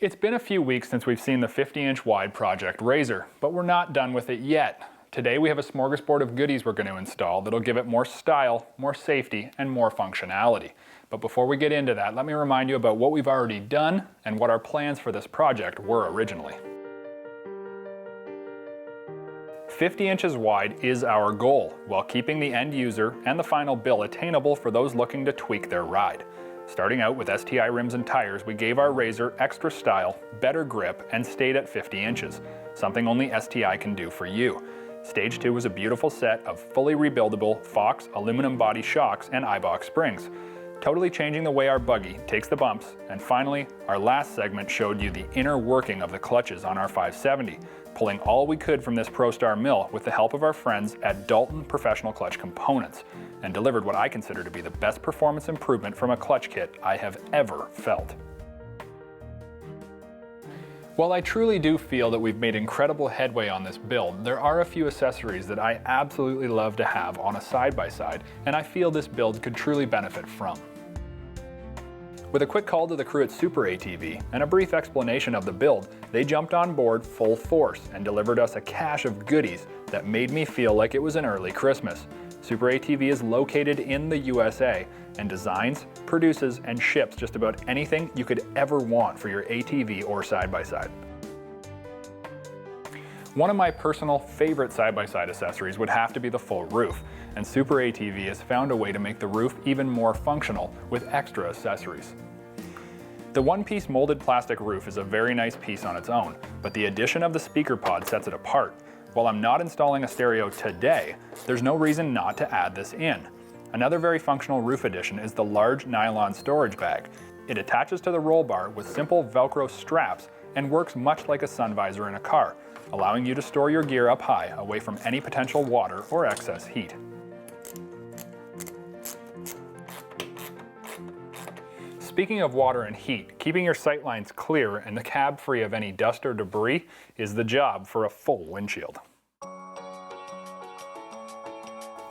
It's been a few weeks since we've seen the 50-inch wide Project RZR, but we're not done with it yet. Today we have a smorgasbord of goodies we're going to install that'll give it more style, more safety, and more functionality. But before we get into that, let me remind you about what we've already done and what our plans for this project were originally. 50 inches wide is our goal, while keeping the end user and the final bill attainable for those looking to tweak their ride. Starting out with STI rims and tires, we gave our RZR extra style, better grip, and stayed at 50 inches, something only STI can do for you. Stage 2 was a beautiful set of fully rebuildable Fox aluminum body shocks and eye-box springs, totally changing the way our buggy takes the bumps. And finally, our last segment showed you the inner working of the clutches on our 570, pulling all we could from this ProStar mill with the help of our friends at Dalton Professional Clutch Components, and delivered what I consider to be the best performance improvement from a clutch kit I have ever felt. While I truly do feel that we've made incredible headway on this build, there are a few accessories that I absolutely love to have on a side-by-side, and I feel this build could truly benefit from. With a quick call to the crew at SuperATV and a brief explanation of the build, they jumped on board full force and delivered us a cache of goodies that made me feel like it was an early Christmas. SuperATV is located in the USA and designs, produces, and ships just about anything you could ever want for your ATV or side-by-side. One of my personal favorite side-by-side accessories would have to be the full roof, and SuperATV has found a way to make the roof even more functional with extra accessories. The one-piece molded plastic roof is a very nice piece on its own, but the addition of the speaker pod sets it apart. While I'm not installing a stereo today, there's no reason not to add this in. Another very functional roof addition is the large nylon storage bag. It attaches to the roll bar with simple Velcro straps and works much like a sun visor in a car, allowing you to store your gear up high, away from any potential water or excess heat. Speaking of water and heat, keeping your sightlines clear and the cab free of any dust or debris is the job for a full windshield.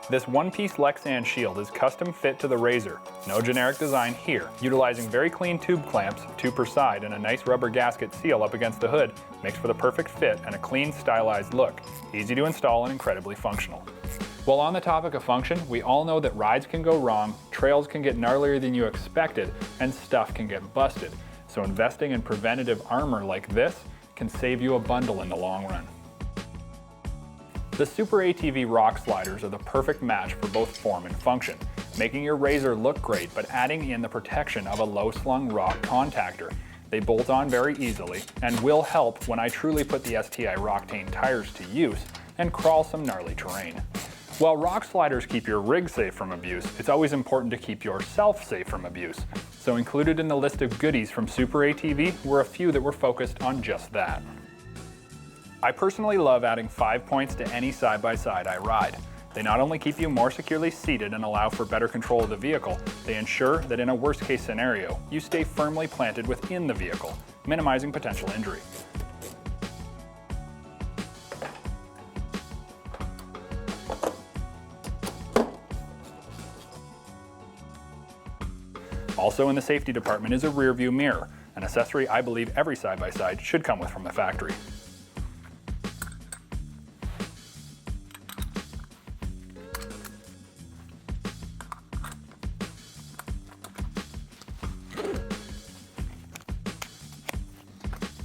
This one-piece Lexan shield is custom fit to the RZR, no generic design here. Utilizing very clean tube clamps, 2 per side, and a nice rubber gasket seal up against the hood makes for the perfect fit and a clean, stylized look. Easy to install and incredibly functional. While on the topic of function, we all know that rides can go wrong, trails can get gnarlier than you expected, and stuff can get busted. So investing in preventative armor like this can save you a bundle in the long run. The SuperATV rock sliders are the perfect match for both form and function, making your RZR look great but adding in the protection of a low-slung rock contactor. They bolt on very easily and will help when I truly put the STI Rocktain tires to use and crawl some gnarly terrain. While rock sliders keep your rig safe from abuse, it's always important to keep yourself safe from abuse. So included in the list of goodies from SuperATV were a few that were focused on just that. I personally love adding 5 points to any side-by-side I ride. They not only keep you more securely seated and allow for better control of the vehicle, they ensure that in a worst-case scenario, you stay firmly planted within the vehicle, minimizing potential injury. Also in the safety department is a Rearview Mirror, an accessory I believe every side-by-side should come with from the factory.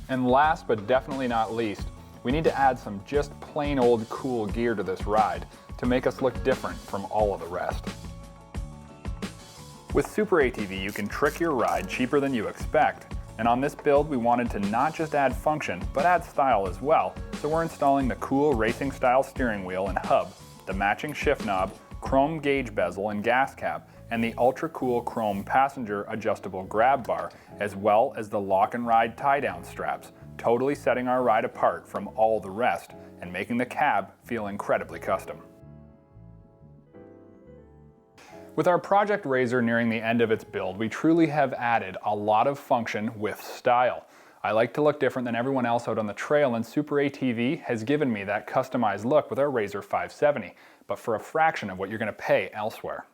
And last but definitely not least, we need to add some just plain old cool gear to this ride to make us look different from all of the rest. With SuperATV, you can trick your ride cheaper than you expect, and on this build we wanted to not just add function, but add style as well, so we're installing the cool racing style steering wheel and hub, the matching shift knob, chrome gauge bezel and gas cap, and the ultra cool chrome passenger adjustable grab bar, as well as the lock and ride tie-down straps, totally setting our ride apart from all the rest and making the cab feel incredibly custom. With our Project RZR nearing the end of its build, we truly have added a lot of function with style. I like to look different than everyone else out on the trail, and SuperATV has given me that customized look with our RZR 570, but for a fraction of what you're going to pay elsewhere.